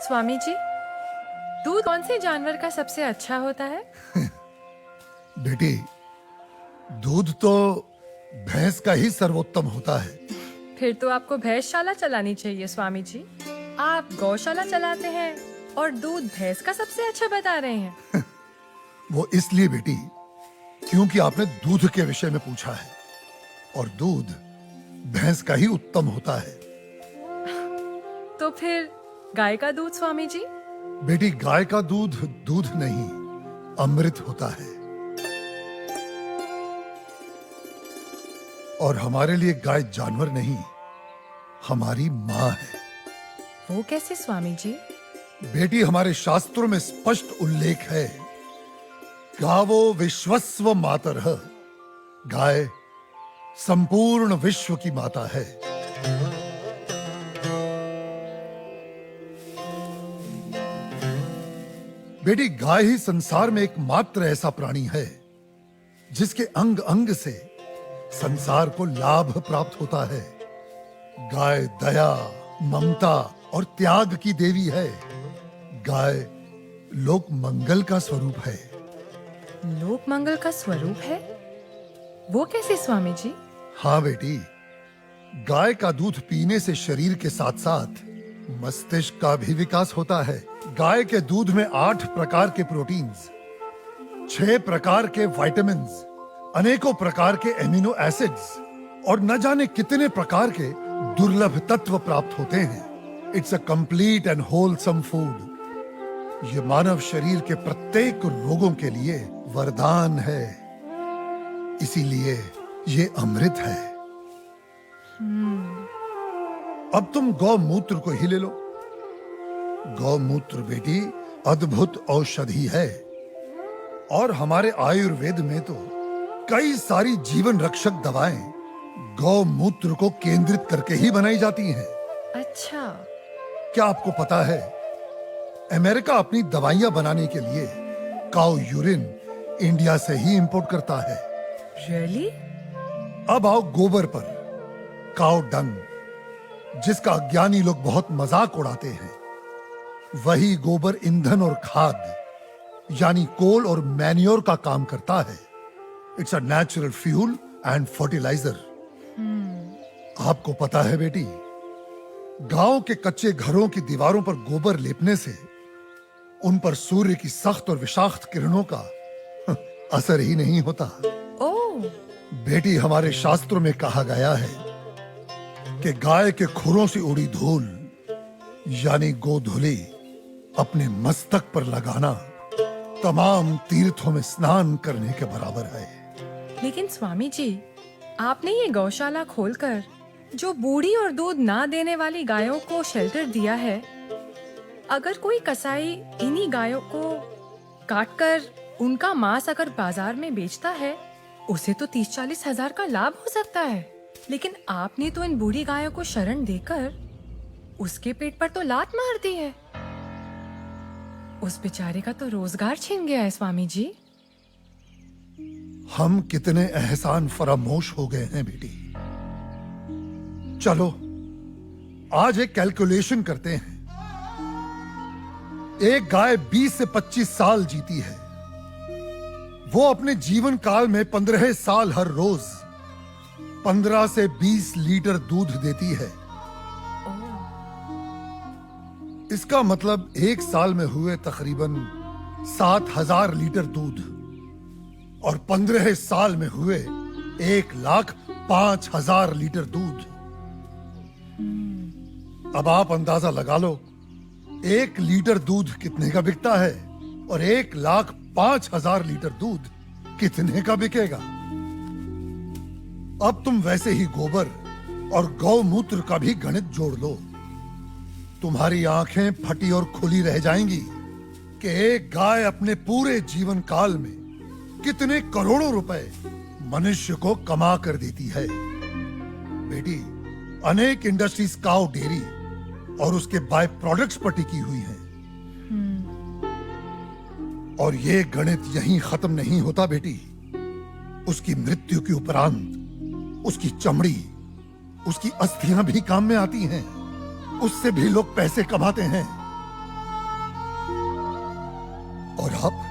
स्वामी जी, दूध कौन से जानवर का सबसे अच्छा होता है? बेटी, दूध तो भैंस का ही सर्वोत्तम होता है। फिर तो आपको भैंसशाला चलानी चाहिए स्वामी जी। आप गौशाला चलाते हैं और दूध भैंस का सबसे अच्छा बता रहे हैं। वो इसलिए बेटी, क्योंकि आपने दूध के विषय में पूछा है और दूध भैंस का ही उत्तम होता है। तो फिर गाय का दूध स्वामी जी? बेटी, गाय का दूध दूध नहीं, अमृत होता है। और हमारे लिए गाय जानवर नहीं, हमारी माँ है। वो कैसे स्वामी जी? बेटी, हमारे शास्त्रों में स्पष्ट उल्लेख है, गावो विश्वस्व मातरः, गाय संपूर्ण विश्व की माता है। बेटी, गाय ही संसार में एकमात्र ऐसा प्राणी है जिसके अंग अंग से संसार को लाभ प्राप्त होता है। गाय दया, ममता और त्याग की देवी है। गाय लोक मंगल का स्वरूप है। लोक मंगल का स्वरूप है? वो कैसे स्वामी जी? हाँ बेटी, गाय का दूध पीने से शरीर के साथ साथ मस्तिष्क का भी विकास होता है। गाय के दूध में 8 प्रकार के प्रोटीन्स, 6 प्रकार के विटामिन्स, अनेकों प्रकार के एमिनो एसिड्स और न जाने कितने प्रकार के दुर्लभ तत्व प्राप्त होते हैं। It's a complete and wholesome food. ये मानव शरीर के प्रत्येक रोगों के लिए वरदान है। इसीलिए ये अमृत है। अब तुम गौमूत्र को ही ले लो। गौमूत्र बेटी अद्भुत औषधि है और हमारे आयुर्वेद में तो कई सारी जीवन रक्षक दवाएं गौमूत्र को केंद्रित करके ही बनाई जाती हैं। अच्छा। क्या आपको पता है, अमेरिका अपनी दवाइयां बनाने के लिए काऊ यूरिन इंडिया से ही इंपोर्ट करता है। रियली? अब आओ गोबर पर। काऊ डंग, जिसका अज्ञानी लोग बहुत मजाक उड़ाते हैं, वही गोबर ईंधन और खाद यानी कोल और मैन्योर का काम करता है। It's a natural fuel and fertiliser. आपको पता है बेटी, गांव के कच्चे घरों की दीवारों पर गोबर लेपने से उन पर सूर्य की सख्त और विषाक्त किरणों का असर ही नहीं होता। ओह। बेटी, हमारे शास्त्रों में कहा गया है कि गाय के खुरों से उड़ी धूल यानी गोधूली अपने मस्तक पर लगाना तमाम तीर्थों में स्नान करने के बराबर है। लेकिन स्वामी जी, आपने ये गौशाला खोलकर जो बूढ़ी और दूध ना देने वाली गायों को शेल्टर दिया है, अगर कोई कसाई इन्हीं गायों को काटकर उनका मांस अगर बाजार में बेचता है, उसे तो 30-40 हजार का लाभ हो सकता है। लेकिन आपने तो इन बूढ़ी गायों को शरण देकर उसके पेट पर तो लात मार दी है। उस बेचारे का तो रोजगार छिन गया है स्वामी जी। हम कितने एहसान फरामोश हो गए हैं बेटी। चलो आज एक कैलकुलेशन करते हैं। एक गाय 20 से 25 साल जीती है। वो अपने जीवन काल में 15 साल हर रोज 15 से 20 लीटर दूध देती है। इसका मतलब एक साल में हुए तकरीबन 7,000 लीटर दूध और 15 साल में हुए 1,05,000 लीटर दूध। अब आप अंदाजा लगा लो, 1 लीटर दूध कितने का बिकता है और 1,05,000 लीटर दूध कितने का बिकेगा। अब तुम वैसे ही गोबर और गौमूत्र का भी गणित जोड़ लो। तुम्हारी आंखें फटी और खुली रह जाएंगी कि एक गाय अपने पूरे जीवन काल में कितने करोड़ों रुपए मनुष्य को कमा कर देती है। बेटी, अनेक इंडस्ट्रीज काऊ डेयरी और उसके बाय प्रोडक्ट्स पर टिकी हुई हैं। और ये गणित यहीं खत्म नहीं होता बेटी। उसकी मृत्यु के उपरांत उसकी चमड़ी, उसकी अस्थियां भी काम में आती हैं। उससे भी लोग पैसे कमाते हैं। और आप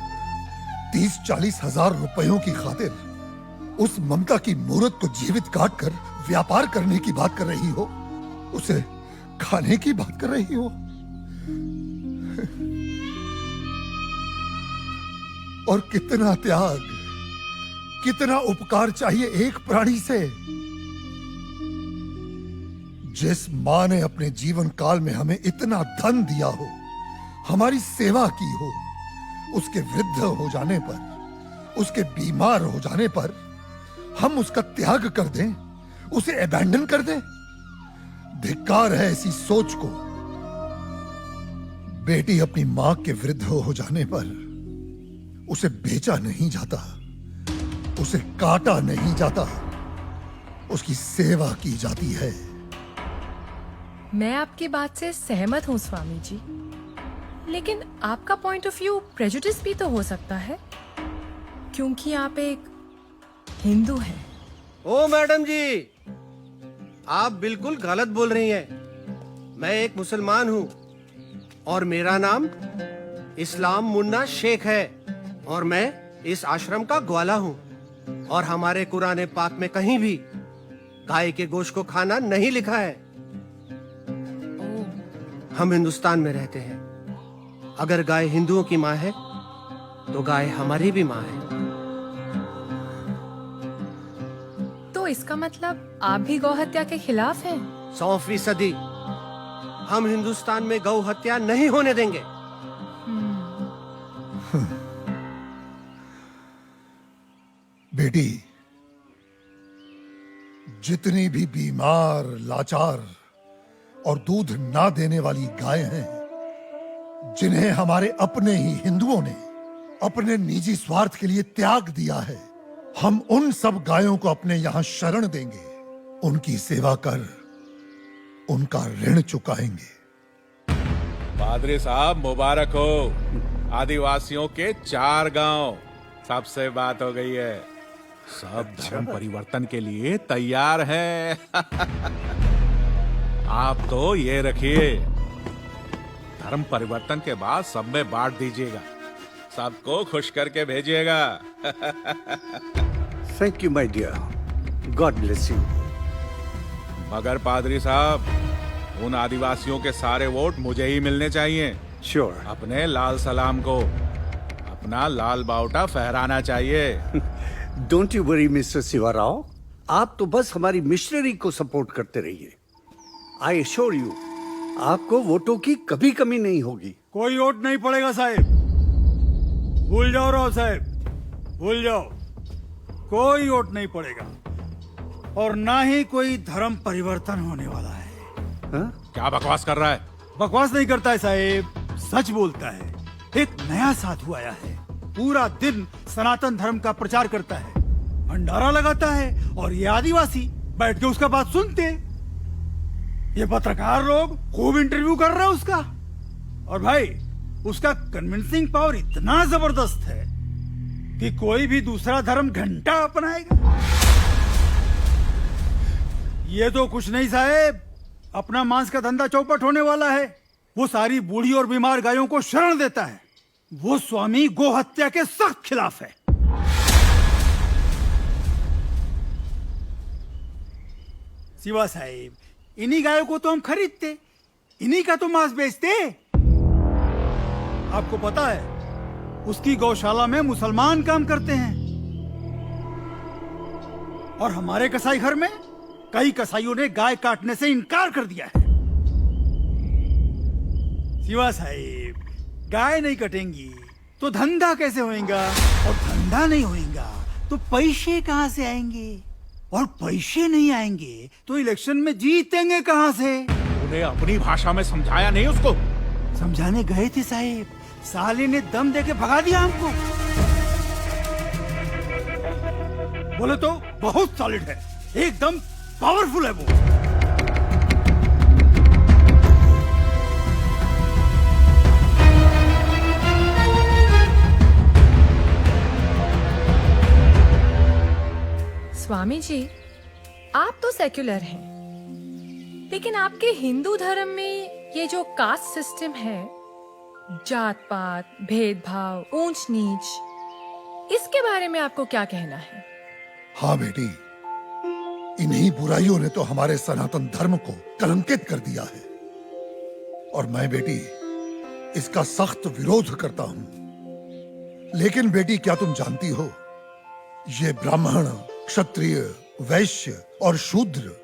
30-40 हजार रुपयों की खातिर उस ममता की मूर्त को जीवित काट कर व्यापार करने की बात कर रही हो, उसे खाने की बात कर रही हो। और कितना त्याग, कितना उपकार चाहिए एक प्राणी से। जिस मां ने अपने जीवन काल में हमें इतना धन दिया हो, हमारी सेवा की हो, उसके वृद्ध हो जाने पर, उसके बीमार हो जाने पर हम उसका त्याग कर दें, उसे अबैंडन कर दें। धिक्कार है ऐसी सोच को। बेटी अपनी मां के वृद्ध हो जाने पर उसे बेचा नहीं जाता, उसे काटा नहीं जाता, उसकी सेवा की जाती है। मैं आपकी बात से सहमत हूँ स्वामी जी, लेकिन आपका पॉइंट ऑफ व्यू प्रेजुडिस भी तो हो सकता है, क्योंकि आप एक हिंदू हैं। ओ मैडम जी, आप बिल्कुल गलत बोल रही हैं। मैं एक मुसलमान हूँ और मेरा नाम इस्लाम मुन्ना शेख है और मैं इस आश्रम का ग्वाला हूँ। और हमारे कुरान पाक में कहीं भी गाय के गोश्त को खाना नहीं लिखा है। हम हिंदुस्तान में रहते हैं। अगर गाय हिंदुओं की माँ है तो गाय हमारी भी माँ है। तो इसका मतलब आप भी गौ हत्या के खिलाफ हैं? 100%। हम हिंदुस्तान में गौ हत्या नहीं होने देंगे। बेटी, जितनी भी बीमार, लाचार और दूध ना देने वाली गाय हैं, जिन्हें हमारे अपने ही हिंदुओं ने अपने निजी स्वार्थ के लिए त्याग दिया है, हम उन सब गायों को अपने यहां शरण देंगे, उनकी सेवा कर उनका ऋण चुकाएंगे। पादरी साहब मुबारक हो। आदिवासियों के 4 गांव, सबसे बात हो गई है। सब धर्म परिवर्तन के लिए तैयार हैं। आप तो ये रखिए, धर्म परिवर्तन के बाद सब में बांट दीजिएगा, सबको खुश करके भेजिएगा। Thank you my dear, God bless you. मगर पादरी साहब, उन आदिवासियों के सारे वोट मुझे ही मिलने चाहिए। श्योर। अपने लाल सलाम को अपना लाल बावटा फहराना चाहिए। Don't you worry mister Shivarao, आप तो बस हमारी मिशनरी को सपोर्ट करते रहिए। आई एश्योर यू, आपको वोटों की कभी कमी नहीं होगी। कोई वोट नहीं पड़ेगा साहब, भूल जाओ राव साहब, भूल जाओ। कोई वोट नहीं पड़ेगा और ना ही कोई धर्म परिवर्तन होने वाला है। हाँ? क्या बकवास कर रहा है? बकवास नहीं करता है साहब, सच बोलता है। एक नया साधु आया है, पूरा दिन सनातन धर्म का प्रचार करता है, भंडारा लगाता है और ये आदिवासी बैठ के उसका बात सुनते। ये पत्रकार लोग खूब इंटरव्यू कर रहे हैं उसका। और भाई, उसका कन्विंसिंग पावर इतना जबरदस्त है कि कोई भी दूसरा धर्म घंटा अपनाएगा। ये तो कुछ नहीं साहब, अपना मांस का धंधा चौपट होने वाला है। वो सारी बूढ़ी और बीमार गायों को शरण देता है। वो स्वामी गो हत्या के सख्त खिलाफ है। शिवा साहिब, इन्हीं गायों को तो हम खरीदते, इन्हीं का तो मांस बेचते। आपको पता है, उसकी गौशाला में मुसलमान काम करते हैं और हमारे कसाई घर में कई कसाईयों ने गाय काटने से इनकार कर दिया है। शिवा साहिब, गाय नहीं कटेंगी तो धंधा कैसे होएगा, और धंधा नहीं होएगा तो पैसे कहां से आएंगे, और पैसे नहीं आएंगे तो इलेक्शन में जीतेंगे कहां से। उन्हें अपनी भाषा में समझाया नहीं उसको? समझाने गए थे साहिब, साले ने दम देके भगा दिया हमको। बोले तो बहुत सॉलिड है, एकदम पावरफुल है वो। स्वामी जी, आप तो सेक्युलर हैं, लेकिन आपके हिंदू धर्म में ये जो कास्ट सिस्टम है, जात पात, भेदभाव, ऊंच नीच, इसके बारे में आपको क्या कहना है? हाँ बेटी, इन्हीं बुराइयों ने तो हमारे सनातन धर्म को कलंकित कर दिया है और मैं बेटी इसका सख्त विरोध करता हूं। लेकिन बेटी, क्या तुम जानती हो, ये ब्राह्मण, क्षत्रिय, वैश्य और शूद्र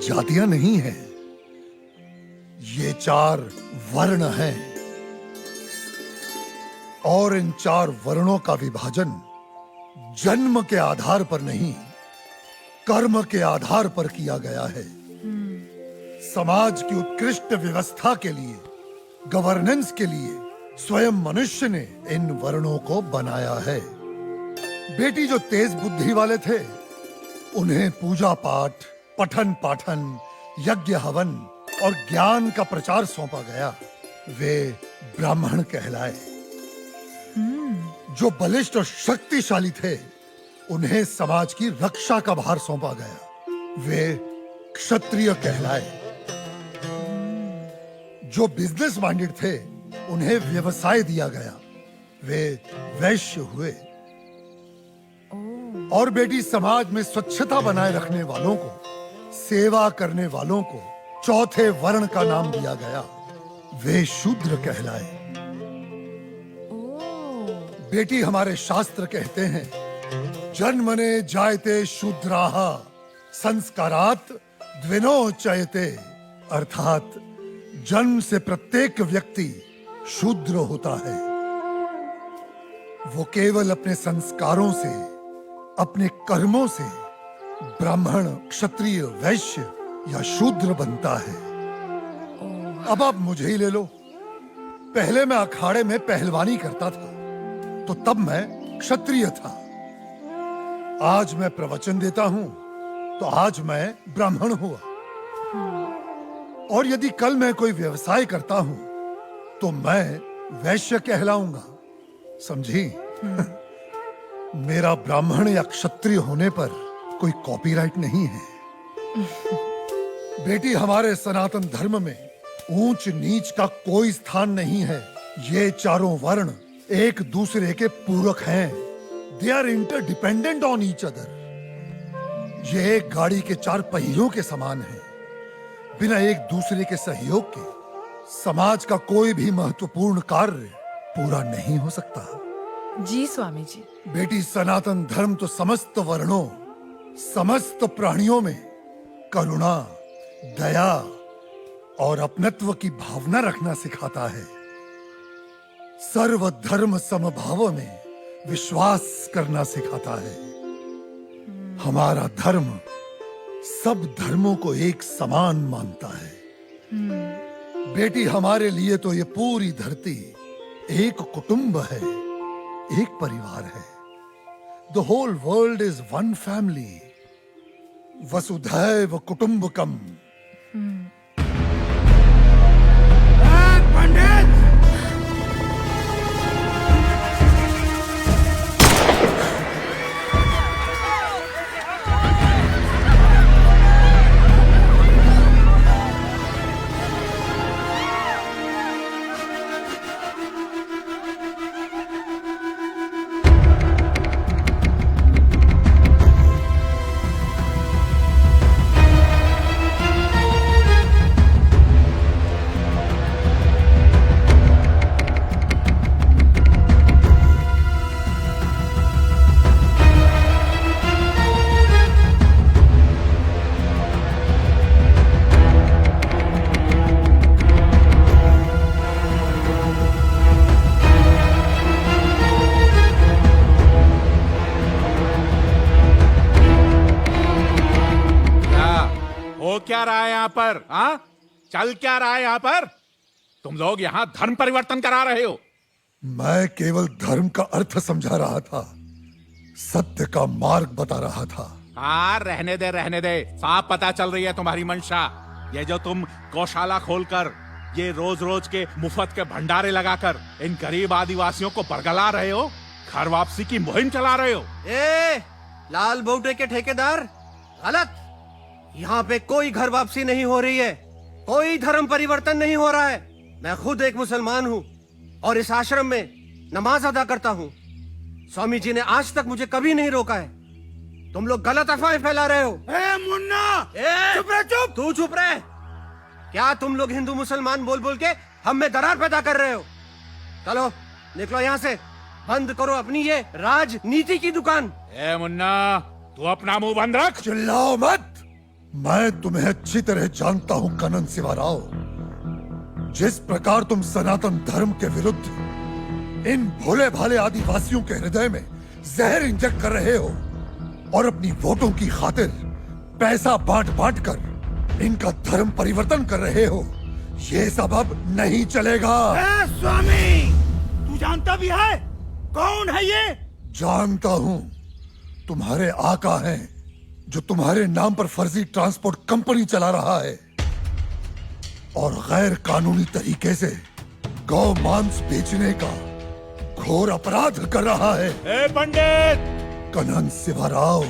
जातियां नहीं हैं, ये 4 वर्ण हैं और इन 4 वर्णों का विभाजन जन्म के आधार पर नहीं, कर्म के आधार पर किया गया है। समाज की उत्कृष्ट व्यवस्था के लिए, गवर्नेंस के लिए स्वयं मनुष्य ने इन वर्णों को बनाया है। बेटी, जो तेज बुद्धि वाले थे उन्हें पूजा पाठ, पठन पाठन, यज्ञ हवन और ज्ञान का प्रचार सौंपा गया, वे ब्राह्मण कहलाए। जो बलिष्ठ और शक्तिशाली थे उन्हें समाज की रक्षा का भार सौंपा गया, वे क्षत्रिय कहलाए। जो बिजनेस माइंडेड थे उन्हें व्यवसाय दिया गया, वे वैश्य हुए। और बेटी, समाज में स्वच्छता बनाए रखने वालों को, सेवा करने वालों को चौथे वर्ण का नाम दिया गया, वे शूद्र कहलाए। बेटी, हमारे शास्त्र कहते हैं, जन्मने जायते शूद्राः संस्कारात् द्विनोच्यते, अर्थात जन्म से प्रत्येक व्यक्ति शूद्र होता है। वो केवल अपने संस्कारों से, अपने कर्मों से ब्राह्मण, क्षत्रिय, वैश्य या शूद्र बनता है। अब आप मुझे ही ले लो, पहले मैं अखाड़े में पहलवानी करता था तो तब मैं क्षत्रिय था, आज मैं प्रवचन देता हूं तो आज मैं ब्राह्मण हुआ, और यदि कल मैं कोई व्यवसाय करता हूं तो मैं वैश्य कहलाऊंगा, समझी? मेरा ब्राह्मण या क्षत्रिय होने पर कोई कॉपीराइट नहीं है। बेटी, हमारे सनातन धर्म में ऊंच नीच का कोई स्थान नहीं है। ये 4 वर्ण एक दूसरे के पूरक हैं। They are interdependent on each other. ये एक गाड़ी के 4 पहियों के समान है। बिना एक दूसरे के सहयोग के समाज का कोई भी महत्वपूर्ण कार्य पूरा नहीं हो सकता। जी स्वामी जी। बेटी, सनातन धर्म तो समस्त वर्णों, समस्त प्राणियों में करुणा, दया और अपनत्व की भावना रखना सिखाता है। सर्वधर्म समभाव में विश्वास करना सिखाता है। हमारा धर्म सब धर्मों को एक समान मानता है। बेटी, हमारे लिए तो ये पूरी धरती एक कुटुंब है, एक परिवार है। The whole world is one family, वसुधैव कुटुंबकम। पंडित, क्या रहा है यहाँ पर? हाँ, चल क्या रहा है यहाँ पर? तुम लोग यहाँ धर्म परिवर्तन करा रहे हो। मैं केवल धर्म का अर्थ समझा रहा था, सत्य का मार्ग बता रहा था। हाँ, रहने दे, साफ पता चल रही है तुम्हारी मंशा। ये जो तुम गौशाला खोलकर, ये रोज रोज के मुफ्त के भंडारे लगाकर इन गरीब आदिवासियों को बरगला रहे हो, घर वापसी की मुहिम चला रहे हो। ए, लाल बोटे के ठेकेदार, गलत। यहाँ पे कोई घर वापसी नहीं हो रही है, कोई धर्म परिवर्तन नहीं हो रहा है। मैं खुद एक मुसलमान हूँ और इस आश्रम में नमाज अदा करता हूँ। स्वामी जी ने आज तक मुझे कभी नहीं रोका है। तुम लोग गलत अफवाहें फैला रहे हो। ए मुन्ना, चुप रह, चुप। तू चुप रहे। क्या तुम लोग हिंदू मुसलमान बोल बोल के हम में दरार पैदा कर रहे हो? चलो निकलो यहाँ से, बंद करो अपनी ये राजनीति की दुकान। ए मुन्ना, तू अपना मुंह बंद रख। चिल्लाओ मत। मैं तुम्हें अच्छी तरह जानता हूं कनन शिवाराव। जिस प्रकार तुम सनातन धर्म के विरुद्ध इन भोले भाले आदिवासियों के हृदय में जहर इंजेक्ट कर रहे हो और अपनी वोटों की खातिर पैसा बांट बांट कर इनका धर्म परिवर्तन कर रहे हो, ये सब अब नहीं चलेगा। ए स्वामी, तू जानता भी है कौन है ये? जानता हूं, तुम्हारे आका हैं जो तुम्हारे नाम पर फर्जी ट्रांसपोर्ट कंपनी चला रहा है और गैर कानूनी तरीके से गौ मांस बेचने का घोर अपराध कर रहा है। ए पंडित! कनन शिवाराव,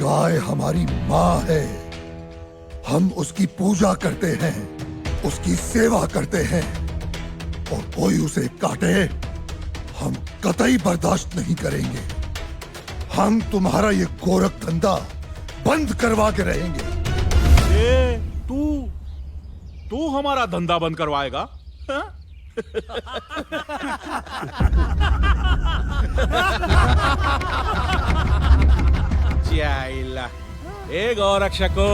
गाय हमारी माँ है। हम उसकी पूजा करते हैं, उसकी सेवा करते हैं और कोई उसे काटे हम कतई बर्दाश्त नहीं करेंगे। हम तुम्हारा ये गोरख धंधा बंद करवा के रहेंगे। ए, तू हमारा धंधा बंद करवाएगा? हाँ? जाइला। ए गौरक्षको,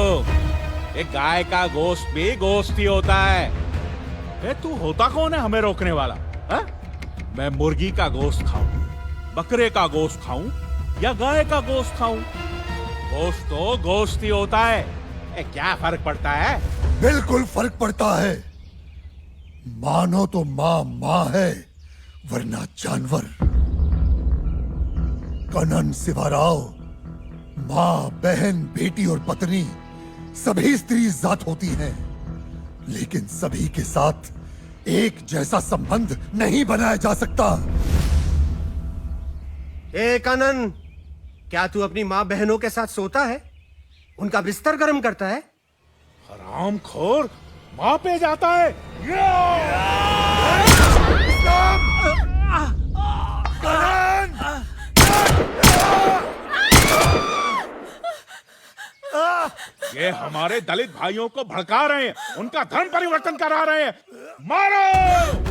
एक गाय का गोश्त भी गोश्त ही होता है। ए, तू होता कौन है हमें रोकने वाला? हा? मैं मुर्गी का गोश्त खाऊं, बकरे का गोश्त खाऊं या गाय का गोश्त खाऊं, गोश्त तो गोश्त ही होता है। ए, क्या फर्क पड़ता है? बिल्कुल फर्क पड़ता है। मानो तो माँ माँ है, वरना जानवर। कनन शिवाराव, माँ, बहन, बेटी और पत्नी सभी स्त्री जात होती हैं, लेकिन सभी के साथ एक जैसा संबंध नहीं बनाया जा सकता। ए कनन, क्या तू अपनी माँ बहनों के साथ सोता है, उनका बिस्तर गर्म करता है? हरामखोर, माँ पे जाता है। ये हमारे दलित भाइयों को भड़का रहे हैं, उनका धर्म परिवर्तन करा रहे हैं। मारो!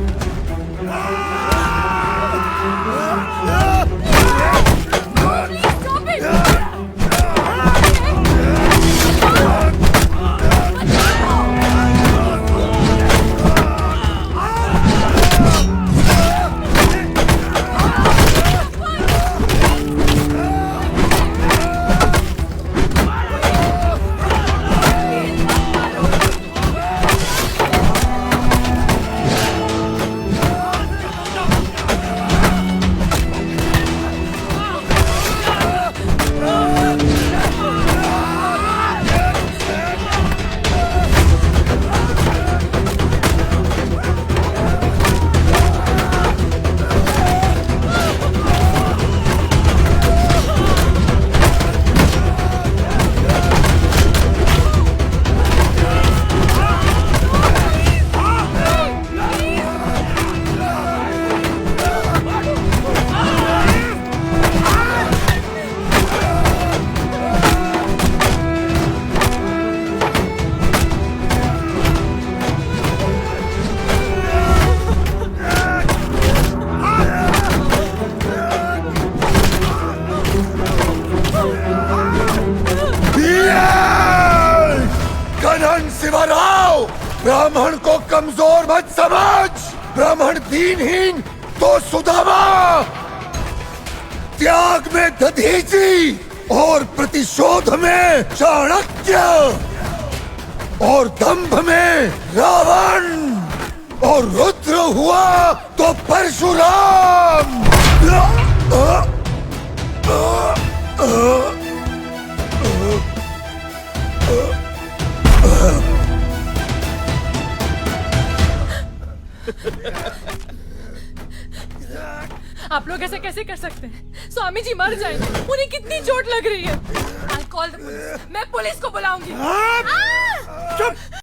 शिवराव, ब्राह्मण को कमजोर मत समझ। ब्राह्मण दीनहीन तो सुदामा, त्याग में दधीचि और प्रतिशोध में चाणक्य और दंभ में रावण और रुद्र हुआ तो परशुराम। आप लोग ऐसे कैसे कर सकते हैं? स्वामी जी मर जाएंगे, उन्हें कितनी चोट लग रही है। I'll call the police. मैं पुलिस को बुलाऊंगी। चुप।